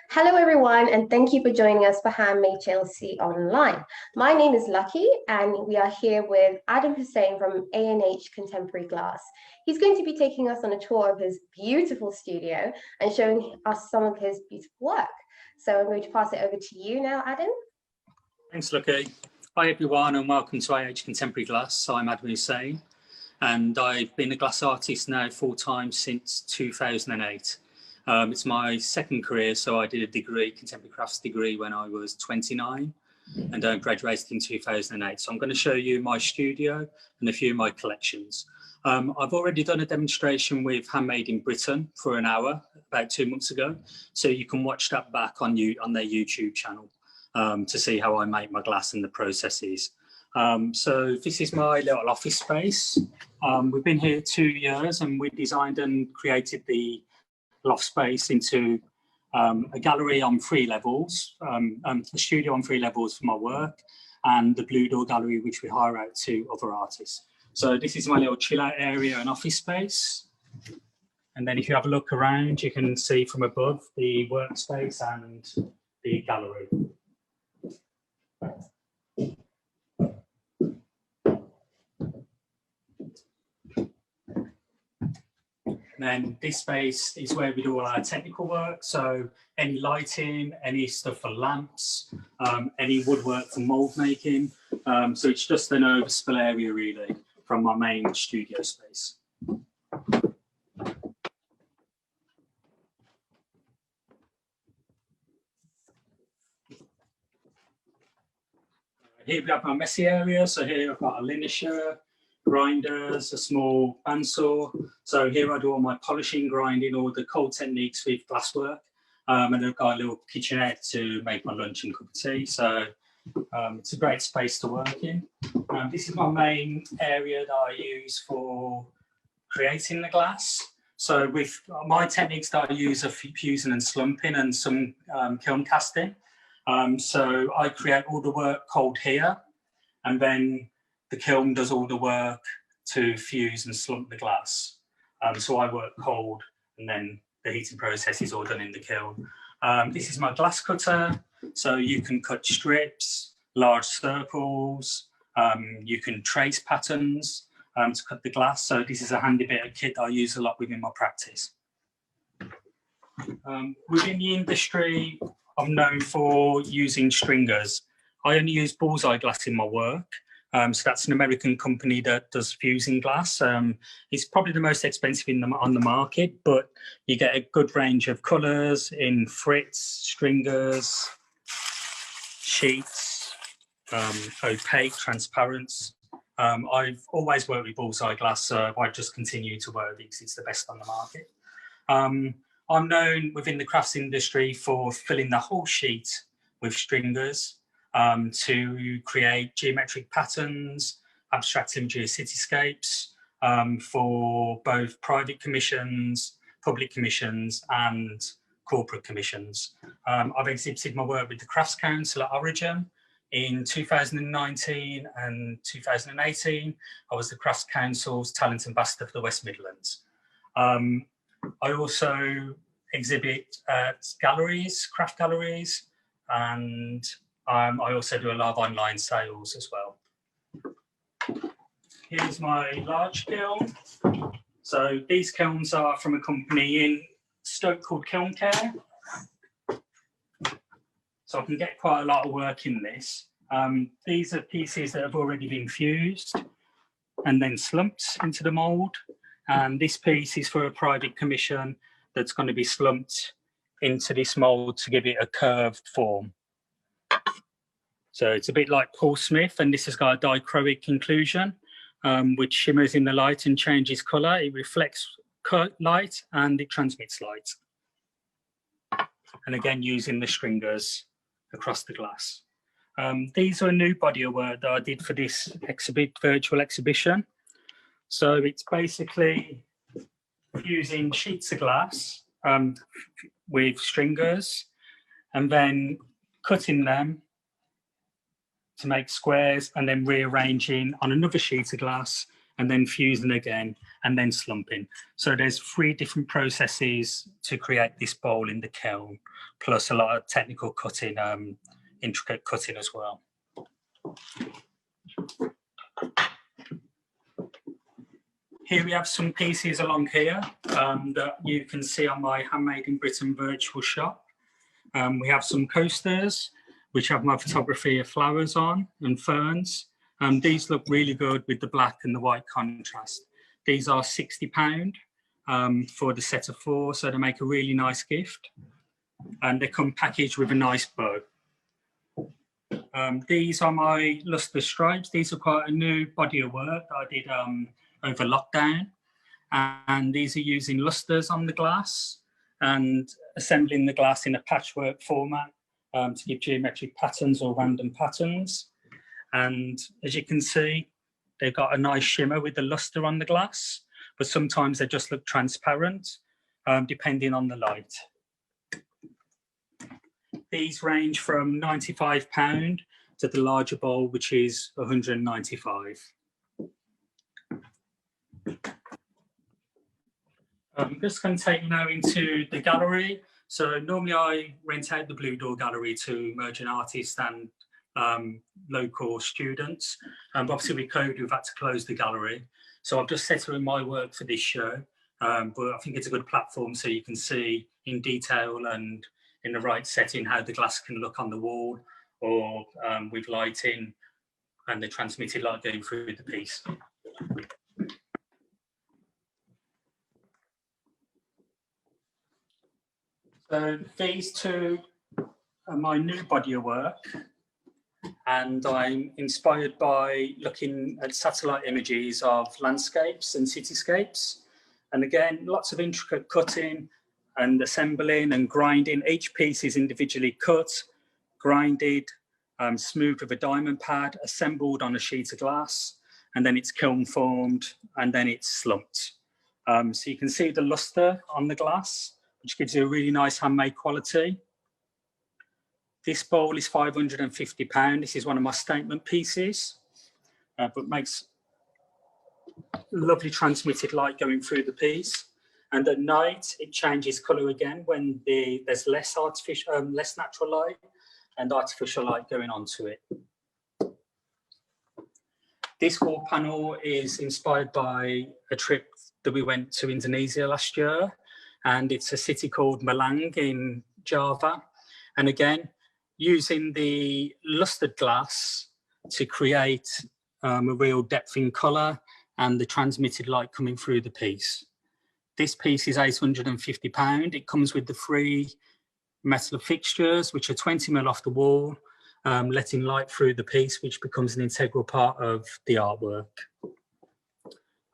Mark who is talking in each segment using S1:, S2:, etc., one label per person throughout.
S1: Hello everyone, and thank you for joining us for Handmade Chelsea Online. My name is Lucky, and we are here with Adam Hussain from A&H Contemporary Glass. He's going to be taking us on a tour of his beautiful studio and showing us some of his beautiful work. So I'm going to pass it over to you now, Adam.
S2: Thanks, Lucky. Hi everyone, and welcome to A&H Contemporary Glass. I'm Adam Hussain, and I've been a glass artist now full-time since 2008. It's my second career, so I did a degree, contemporary crafts degree, when I was 29 and graduated in 2008. So I'm going to show you my studio and a few of my collections. I've already done a demonstration with Handmade in Britain for an hour about 2 months ago, so you can watch that back on their YouTube channel to see how I make my glass and the processes. So this is my little office space. We've been here 2 years, and we designed and created the loft space into a gallery on 3 levels, a studio on 3 levels for my work, and the Blue Door Gallery, which we hire out to other artists. So this is my little chill out area and office space. And then if you have a look around, you can see from above the workspace and the gallery. And then this space is where we do all our technical work. So any lighting, any stuff for lamps, any woodwork for mold making. So it's just an overspill area really from my main studio space. Here we have my messy area. So here I've got a linisher, grinders, a small bandsaw. So here I do all my polishing, grinding, all the cold techniques with glasswork. And I've got a little kitchenette to make my lunch and cup of tea. So it's a great space to work in. This is my main area that I use for creating the glass. So with my techniques that I use are fusing and slumping and some kiln casting. So I create all the work cold here, and then the kiln does all the work to fuse and slump the glass. So I work cold, and then the heating process is all done in the kiln. This is my glass cutter. So you can cut strips, large circles. You can trace patterns to cut the glass. So this is a handy bit of kit that I use a lot within my practice. Within the industry, I'm known for using stringers. I only use bullseye glass in my work. So that's an American company that does fusing glass. It's probably the most expensive on the market, but you get a good range of colours in frits, stringers, sheets, opaque, transparents. I've always worked with bullseye glass, so I just continue to work with it because it's the best on the market. I'm known within the crafts industry for filling the whole sheet with stringers. To create geometric patterns, abstract imagery of cityscapes for both private commissions, public commissions and corporate commissions. I've exhibited my work with the Crafts Council at Origin in 2019 and 2018. I was the Crafts Council's Talent Ambassador for the West Midlands. I also exhibit at galleries, craft galleries, and I also do a lot of online sales as well. Here's my large kiln. So these kilns are from a company in Stoke called Kiln Care. So I can get quite a lot of work in this. These are pieces that have already been fused and then slumped into the mould. And this piece is for a private commission that's going to be slumped into this mould to give it a curved form. So it's a bit like Paul Smith, and this has got a dichroic inclusion, which shimmers in the light and changes colour. It reflects light and it transmits light. And again, using the stringers across the glass. These are a new body of work that I did for this virtual exhibition. So it's basically using sheets of glass with stringers and then cutting them to make squares and then rearranging on another sheet of glass and then fusing again, and then slumping. So there's 3 different processes to create this bowl in the kiln, plus a lot of technical cutting, intricate cutting as well. Here we have some pieces along here that you can see on my Handmade in Britain virtual shop. We have some coasters, which have my photography of flowers on and ferns. These look really good with the black and the white contrast. These are £60 for the set of 4, so they make a really nice gift. And they come packaged with a nice bow. These are my luster stripes. These are quite a new body of work that I did over lockdown. And these are using lusters on the glass and assembling the glass in a patchwork format to give geometric patterns or random patterns. And as you can see, they've got a nice shimmer with the luster on the glass, but sometimes they just look transparent, depending on the light. These range from £95 to the larger bowl, which is £195. I'm just going to take you now into the gallery. So normally I rent out the Blue Door Gallery to emerging artists and local students. But obviously with COVID, we've had to close the gallery. So I've just set in my work for this show. But I think it's a good platform so you can see in detail and in the right setting how the glass can look on the wall, or with lighting and the transmitted light going through the piece. So these 2 are my new body of work, and I'm inspired by looking at satellite images of landscapes and cityscapes. And again, lots of intricate cutting and assembling and grinding. Each piece is individually cut, grinded, smoothed with a diamond pad, assembled on a sheet of glass, and then it's kiln formed, and then it's slumped. So you can see the luster on the glass, which gives you a really nice handmade quality. This bowl is £550. This is one of my statement pieces, but makes lovely transmitted light going through the piece. And at night, it changes colour again when there's less artificial, less natural light and artificial light going onto it. This wall panel is inspired by a trip that we went to Indonesia last year, and it's a city called Malang in Java. And again, using the lustered glass to create a real depth in colour and the transmitted light coming through the piece. This piece is £850. It comes with the 3 metal fixtures, which are 20mm off the wall, letting light through the piece, which becomes an integral part of the artwork.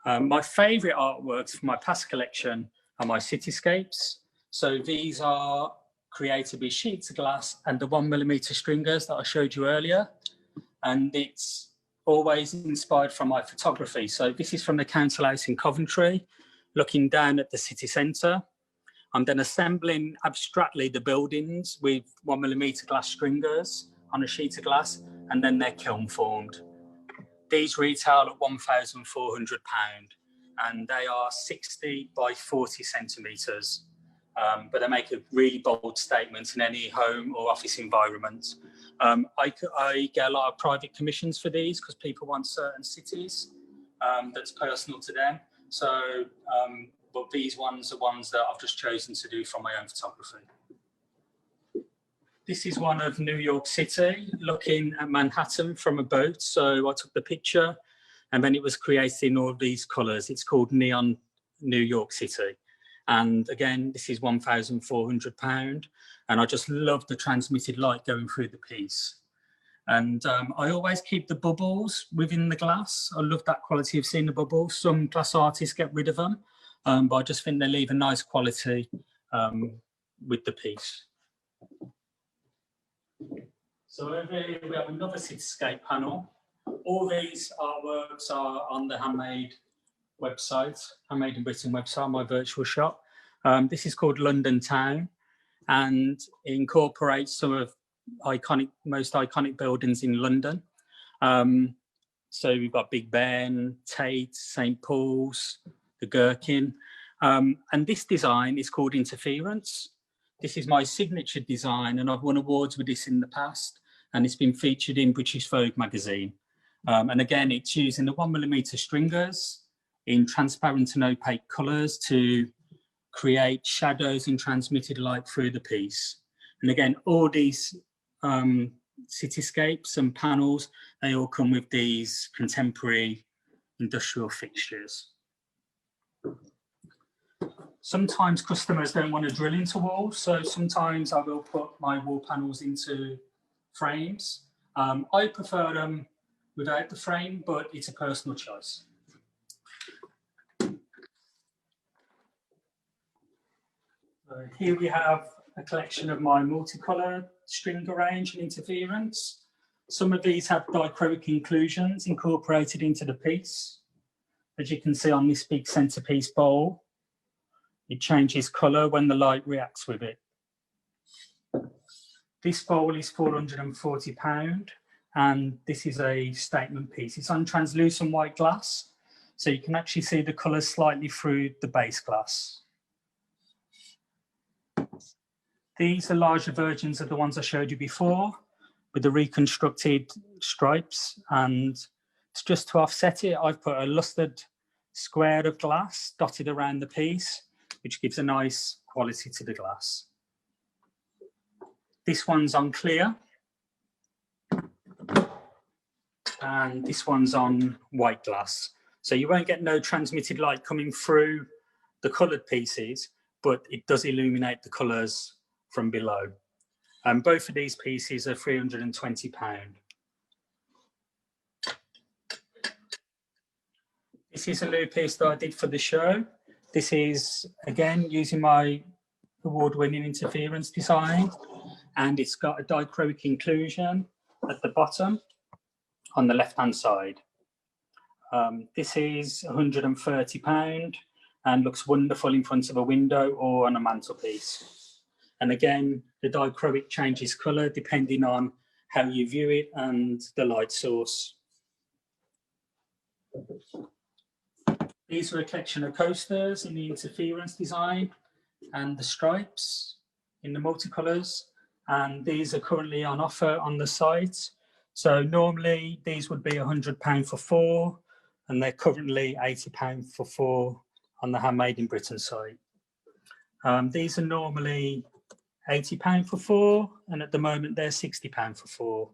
S2: My favourite artworks from my past collection are my cityscapes. So these are created with sheets of glass and the 1mm stringers that I showed you earlier. And it's always inspired from my photography. So this is from the Council House in Coventry, looking down at the city centre. I'm then assembling abstractly the buildings with 1mm glass stringers on a sheet of glass, and then they're kiln formed. These retail at £1,400, and they are 60 by 40 centimetres. But they make a really bold statement in any home or office environment. I get a lot of private commissions for these because people want certain cities that's personal to them. So, but these ones are ones that I've just chosen to do from my own photography. This is one of New York City, looking at Manhattan from a boat. So I took the picture and then it was created in all these colours. It's called Neon New York City. And again, this is £1,400. And I just love the transmitted light going through the piece. And I always keep the bubbles within the glass. I love that quality of seeing the bubbles. Some glass artists get rid of them, but I just think they leave a nice quality with the piece. So over here we have another cityscape panel. All these artworks are on the Handmade website, Handmade in Britain website, my virtual shop. This is called London Town, and it incorporates some of most iconic buildings in London. So we've got Big Ben, Tate, St. Paul's, the Gherkin. And this design is called Interference. This is my signature design, and I've won awards with this in the past, and it's been featured in British Vogue magazine. And again, it's using the 1mm stringers in transparent and opaque colours to create shadows and transmitted light through the piece. And again, all these cityscapes and panels, they all come with these contemporary industrial fixtures. Sometimes customers don't want to drill into walls, so sometimes I will put my wall panels into frames. I prefer them without the frame, but it's a personal choice. Here we have a collection of my multicolour stringer range and interference. Some of these have dichroic inclusions incorporated into the piece. As you can see on this big centerpiece bowl, it changes colour when the light reacts with it. This bowl is £440, and this is a statement piece. It's on translucent white glass, so you can actually see the colours slightly through the base glass. These are larger versions of the ones I showed you before, with the reconstructed stripes, and it's just to offset it, I've put a lustered square of glass dotted around the piece, which gives a nice quality to the glass. This one's on clear, and this one's on white glass. So you won't get no transmitted light coming through the coloured pieces, but it does illuminate the colours from below. And both of these pieces are £320. This is a new piece that I did for the show. This is, again, using my award-winning interference design, and it's got a dichroic inclusion at the bottom on the left-hand side. This is £130 and looks wonderful in front of a window or on a mantelpiece. And again, the dichroic changes colour depending on how you view it and the light source. These are a collection of coasters in the interference design and the stripes in the multicolours. And these are currently on offer on the site. So normally these would be £100 for 4, and they're currently £80 for 4 on the Handmade in Britain site. These are normally £80 for 4, and at the moment they're £60 for 4.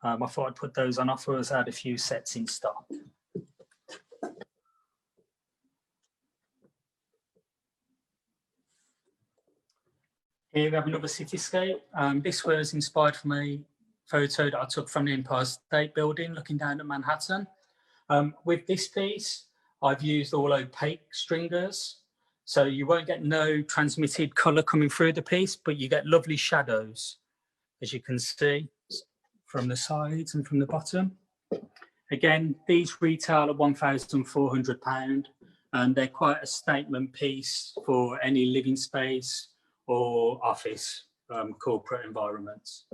S2: I thought I'd put those on offer as I had a few sets in stock. Here we have another cityscape. This was inspired from a photo that I took from the Empire State Building looking down at Manhattan. With this piece, I've used all opaque stringers, so you won't get no transmitted colour coming through the piece, but you get lovely shadows, as you can see from the sides and from the bottom. Again, these retail at £1,400, and they're quite a statement piece for any living space or office corporate environments.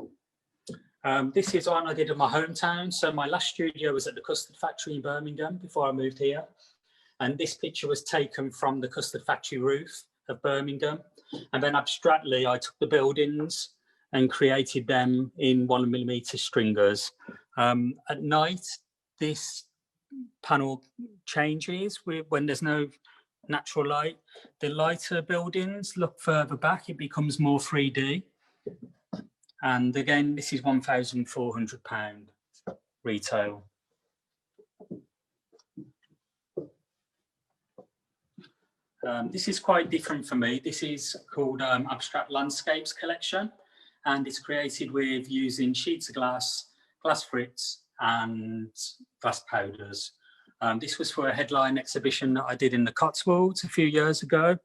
S2: This is one I did in my hometown. So my last studio was at the Custard Factory in Birmingham before I moved here. And this picture was taken from the Custard Factory roof of Birmingham. And then abstractly, I took the buildings and created them in 1mm stringers. At night, this panel changes when there's no natural light. The lighter buildings look further back, it becomes more 3D. And again, this is £1,400 retail. This is quite different for me. This is called Abstract Landscapes Collection, and it's created with using sheets of glass, glass frits, and glass powders. This was for a headline exhibition that I did in the Cotswolds a few years ago,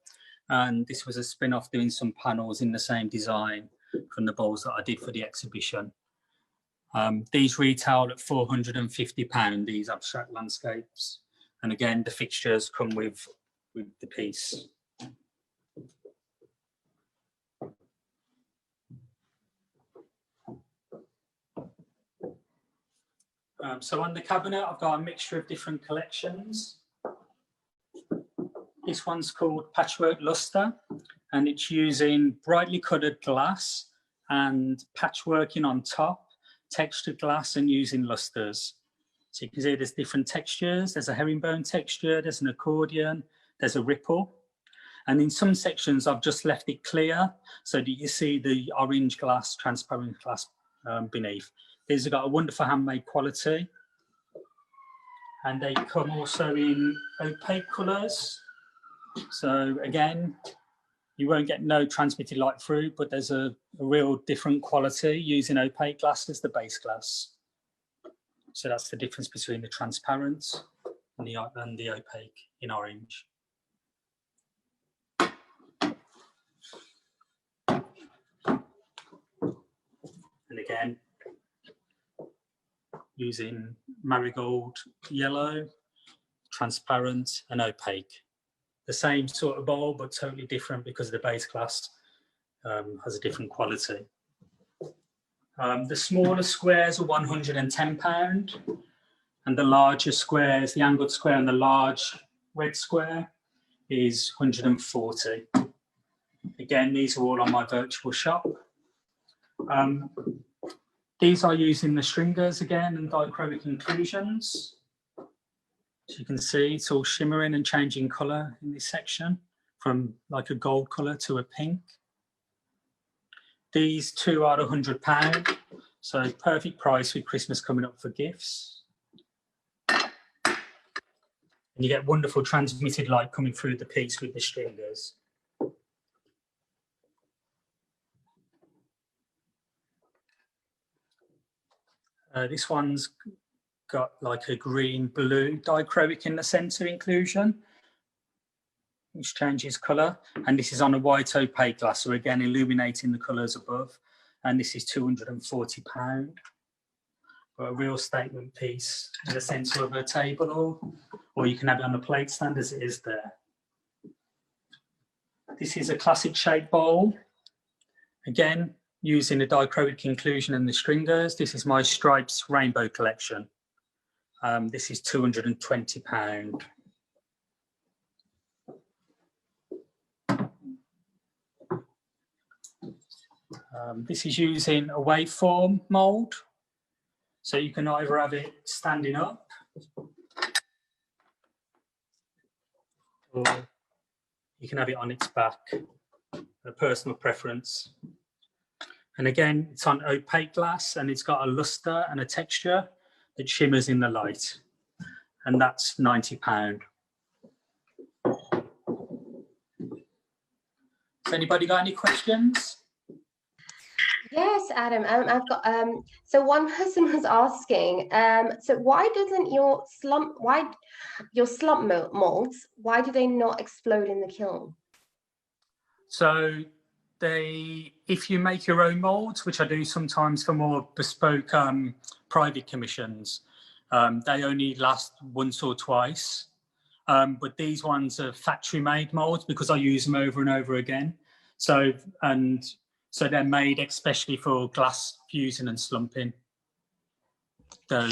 S2: and this was a spin-off doing some panels in the same design from the bowls that I did for the exhibition. These retail at £450, these abstract landscapes. And again, the fixtures come with the piece. So on the cabinet, I've got a mixture of different collections. This one's called Patchwork Luster, and it's using brightly coloured glass and patchworking on top, textured glass and using lusters. So you can see there's different textures. There's a herringbone texture, there's an accordion, there's a ripple. And in some sections, I've just left it clear so that you see the orange glass, transparent glass beneath. These have got a wonderful handmade quality. And they come also in opaque colours. So again, you won't get no transmitted light through, but there's a real different quality using opaque glass as the base glass. So that's the difference between the transparent and the opaque in orange. And again, using marigold yellow, transparent and opaque. The same sort of bowl, but totally different because the base glass has a different quality. The smaller squares are £110, and the larger squares, the angled square and the large red square, is £140. Again, these are all on my virtual shop. These are using the stringers again and dichroic inclusions. As you can see, it's all shimmering and changing colour in this section from like a gold colour to a pink. These two are £100, so perfect price with Christmas coming up for gifts. And you get wonderful transmitted light coming through the piece with the stringers. This one's got like a green blue dichroic in the centre inclusion, which changes colour, and this is on a white opaque glass, so again illuminating the colours above, and this is £240. But a real statement piece in the centre of a table, or you can have it on a plate stand as it is there. This is a classic shape bowl, again using the dichroic inclusion and the stringers. This is my Stripes Rainbow collection. This is £220. This is using a waveform mould, so you can either have it standing up or you can have it on its back, a personal preference. And again, it's on opaque glass and it's got a luster and a texture that shimmers in the light, and that's £90. Has anybody got any questions?
S1: Yes, Adam. I've got so one person was asking, so why doesn't your slump molds, why do they not explode in the kiln?
S2: So if you make your own molds, which I do sometimes for more bespoke private commissions, they only last once or twice. But these ones are factory made molds because I use them over and over again. So they're made especially for glass fusing and slumping. So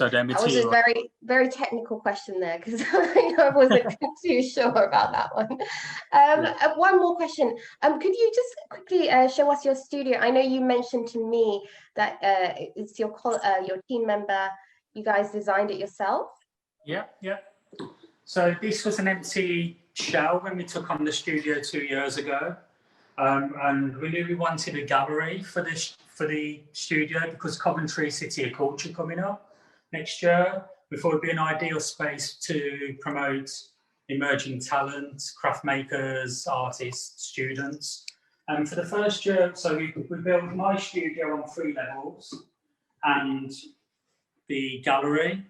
S2: they're material.
S1: That was a very, very technical question there because I wasn't too sure about that one. One more question. Could you just quickly show us your studio? I know you mentioned to me that it's your team member. You guys designed it yourself?
S2: Yeah. So this was an empty shell when we took on the studio 2 years ago. And we knew we wanted a gallery for the studio because Coventry City of Culture coming up next year. We thought it would be an ideal space to promote emerging talent, craft makers, artists, students. And for the first year, so we built my studio on 3 levels and the gallery.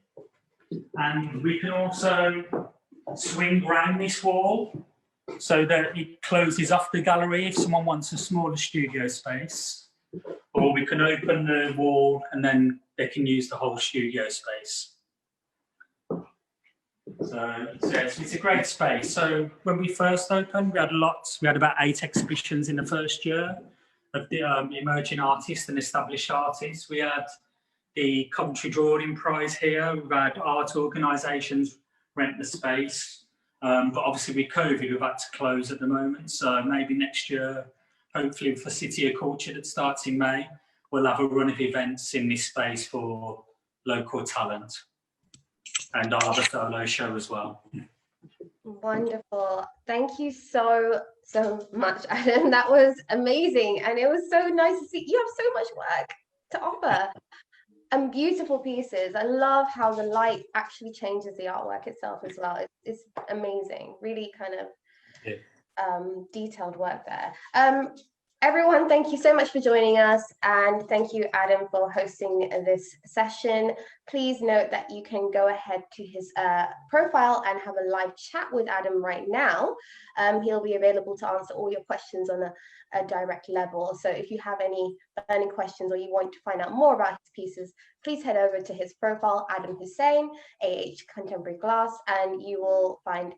S2: And we can also swing round this wall so that it closes off the gallery if someone wants a smaller studio space, or we can open the wall and then they can use the whole studio space. So it's a great space. So when we first opened, we had about 8 exhibitions in the first year of the emerging artists and established artists. We had the Coventry Drawing Prize here. We've had art organisations rent the space, but obviously with COVID we've had to close at the moment, so maybe next year, hopefully for City of Culture that starts in May, we'll have a run of events in this space for local talent, and I'll have a solo show as well.
S1: Wonderful. Thank you so much, Adam. That was amazing, and it was so nice to see you have so much work to offer and beautiful pieces. I love how the light actually changes the artwork itself as well. It's amazing, really kind of detailed work there. Everyone, thank you so much for joining us, and thank you, Adam, for hosting this session. Please note that you can go ahead to his profile and have a live chat with Adam right now. He'll be available to answer all your questions on a direct level. So if you have any burning questions or you want to find out more about his pieces, please head over to his profile, Adam Hussain, AH Contemporary Glass, and you will find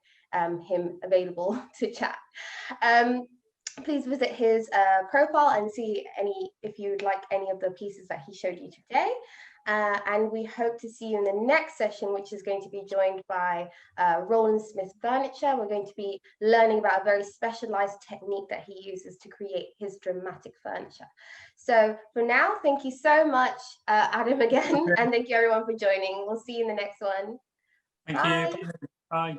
S1: him available to chat. Please visit his profile and see if you'd like any of the pieces that he showed you today. And we hope to see you in the next session, which is going to be joined by Roland Smith Furniture. We're going to be learning about a very specialized technique that he uses to create his dramatic furniture. So for now, thank you so much, Adam, again, and thank you everyone for joining. We'll see you in the next one.
S2: Thank you. Bye.